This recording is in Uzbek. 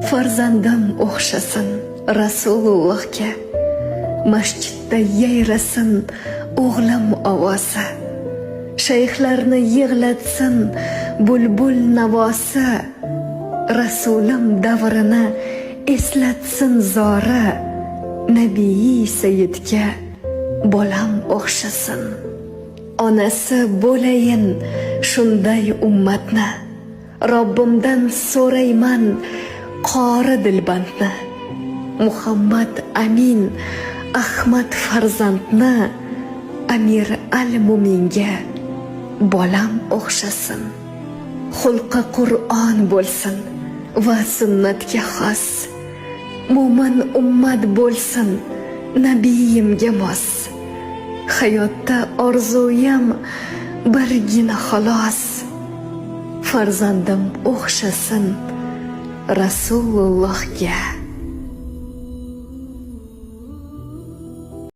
farzandim o'xshasin Rasulullohga, masjidda yayrasin o'g'lim ovozi, shayxlarni yig'latsin bulbul navosi, Rasulim davrini eslatsin zora, Nabiy Sayyidga bolam o'xshasin. Onasi bo'layin shunday ummatni, Robbimdan so'rayman qori dilbandni. Muhammad Amin Ahmad farzandni, Amir al-Mu'minga bolam o'xshasin. Xulqi Qur'on bo'lsin va sunnatga xos, mo'min ummat bo'lsin nabiyimga mos. Hayotda orzuyam birgina xolos, farzandim o'xshasin Rasulullohga.